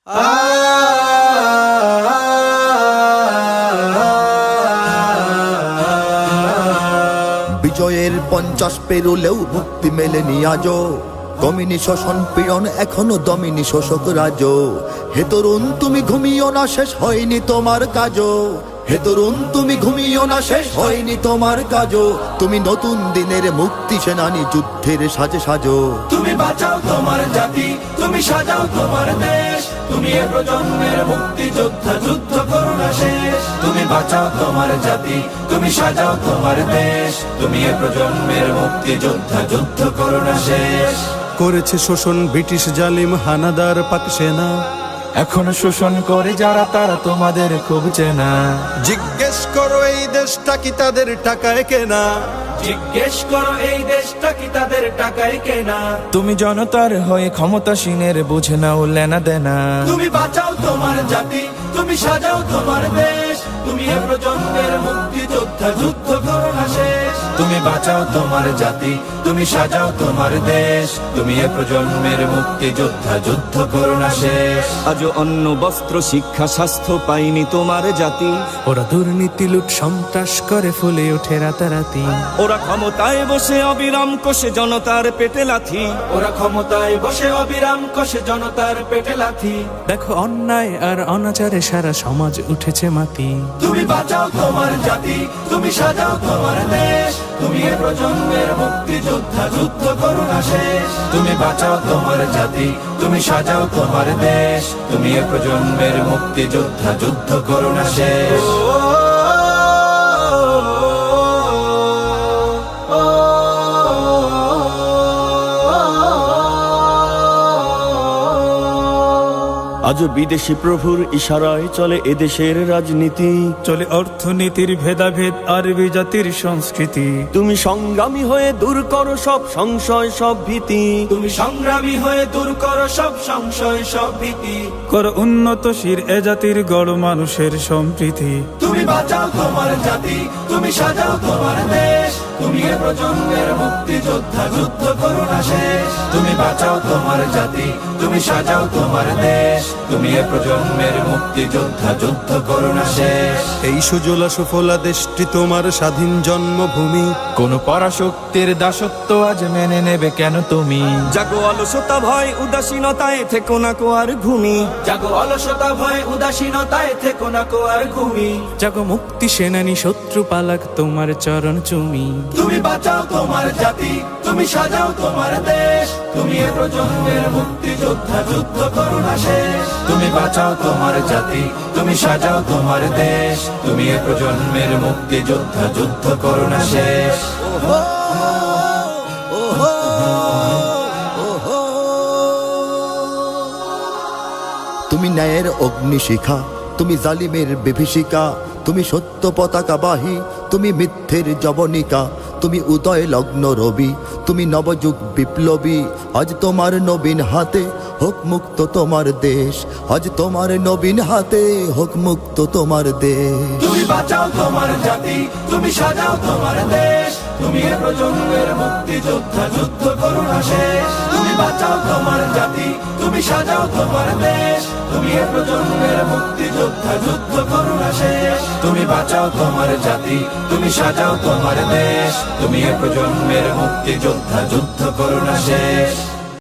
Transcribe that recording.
বিজয়ের 50 পেরুলেও মুক্তি মেলেনি আজও, কমিনি শোষণ পীড়ন এখনো দমিনি শোষক রাজ। হে তরুণ তুমি ঘুমিও না, শেষ হয়নি তোমার কাজও। হে তরুণ তুমি ঘুমিও না, শেষ হয়নি তোমার কাজও। তুমি নতুন দিনের মুক্তি সেনানী, যুদ্ধের সাজে সাজো। তুমি বাঁচাও তোমার জাতি, তুমি সাজাও তোমার দেশ। তুমি এ প্রজন্মের মুক্তি যোদ্ধা, যুদ্ধ করো না শেষ। তুমি বাঁচাও তোমার জাতি, তুমি সাজাও তোমার দেশ। তুমি এ প্রজন্মের মুক্তি যোদ্ধা, যুদ্ধ করো না শেষ। করেছে শোষণ ব্রিটিশ জালিম হানাদার পাক সেনা, এখনো শোষণ করে যারা তারা তোমাদের খুব চেনা। জিজ্ঞেস করো এই দেশটা কি তাদের টাকায় কেনা। জিজ্ঞেস করো এই দেশটা কি তাদের টাকায় কেনা। তুমি জনতার হয়ে ক্ষমতাসীনের বুঝে নাও লেনা দেনা। তুমি বাঁচাও তোমার জাতি, তুমি সাজাও তোমার দেশ। তুমি এ প্রজন্মের মুক্তি যোদ্ধা, যুদ্ধ করো না শেষ। তুমি বাঁচাও তোমার জাতি, তুমি সাজাও তোমার দেশ। তুমি এ প্রজন্মের মুক্তি যোদ্ধা, যুদ্ধ করো না শেষ। আজও অন্ন বস্ত্র শিক্ষা স্বাস্থ্য পাইনি তোমার জাতি। ওরা দুর্নীতি লুট সন্ত্রাস করে ফুলে ওঠে রাতারাতি। ওরা ক্ষমতায় বসে অবিরাম কষে জনতার পেটে লাথি। ওরা ক্ষমতায় বসে অবিরাম কষে জনতার পেটে লাথি। দেখো অন্যায় আর অনাচারে সারা সমাজ উঠেছে মাতি। তুমি বাঁচাও তোমার জাতি, তুমি সাজাও তোমার দেশ। তুমি এ প্রজন্মের মুক্তি যোদ্ধা, যুদ্ধ করো না শেষ। তুমি বাঁচাও তোমার জাতি, তুমি সাজাও তোমার দেশ। তুমি এ প্রজন্মের মুক্তি যোদ্ধা, যুদ্ধ করো না শেষ। আজও বিদেশি প্রভুর ইশারায় চলে এদেশের রাজনীতি। চলে অর্থনীতির ভেদাভেদ আরবি জাতির সংস্কৃতি। তুমি সংগ্রামী হয়ে দূর করো সব সংশয় সব ভীতি। তুমি সংগ্রামী হয়ে দূর করো সব সংশয় সব ভীতি। করো উন্নতশীল এ জাতির গড় মানুষের সম্প্রীতি। তুমি বাঁচাও তোমার জাতি, তুমি সাজাও তোমার দেশ। তুমি এ প্রজন্মের মুক্তি যোদ্ধা, যুদ্ধ করো না শেষ। তুমি বাঁচাও তোমার জাতি, তুমি সাজাও তোমার দেশ। তুমি এ প্রজন্মের মুক্তি যোদ্ধা, যুদ্ধ করো না শেষ। এই সুজলা সুফলা দেশটি তোমার স্বাধীন জন্মভূমি। কোন পরাশক্তির দাসত্ব আজ মেনে নেবে কেন তুমি? জাগো অলসতা ভয় উদাসীনতায় থেকো না কো আর ঘুমি। জাগো অলসতা ভয় উদাসীনতায় থেকো না কো আর ঘুমি। জাগো মুক্তি সেনানী শত্রু পালাক তোমার চরণ চুমি। তুমি বাঁচাও তোমার জাতি, তুমি সাজাও তোমার দেশ। তুমি এ প্রজন্মের মুক্তি যোদ্ধা, যুদ্ধ করো না শেষ। তুমি বাঁচাও তোমার জাতি, তুমি সাজাও তোমার দেশ। তুমি এ প্রজন্মের মুক্তি যোদ্ধা, যুদ্ধ করো না শেষ। তুমি ন্যায়ের অগ্নিশিখা, তুমি জালিমের বিভীষিকা। তুমি সত্য পতাকা বাহী, তুমি মিথ্যের জবনিকা। তুমি উদয় লগ্ন রবি, তুমি নবযুগ বিপ্লবী। আজ তোমার নবীন হাতে হোক মুক্ত তোমার দেশ। আজ তোমার নবীন হাতে হোক মুক্ত তোমার দেশ। তুমি বাঁচাও তোমার জাতি, তুমি সাজাও তোমার দেশ। তুমি এ প্রজন্মের মুক্তি যোদ্ধা, যুদ্ধ করো না শেষ। তুমি বাঁচাও তোমার জাতি, তুমি সাজাও তোমার দেশ। তুমি এ প্রজন্মের মুক্তি যোদ্ধা, যুদ্ধ করো না শেষ। তুমি বাঁচাও তোমার জাতি, তুমি সাজাও তোমার দেশ। তুমি এ প্রজন্মের মুক্তি যোদ্ধা, যুদ্ধ করো না শেষ।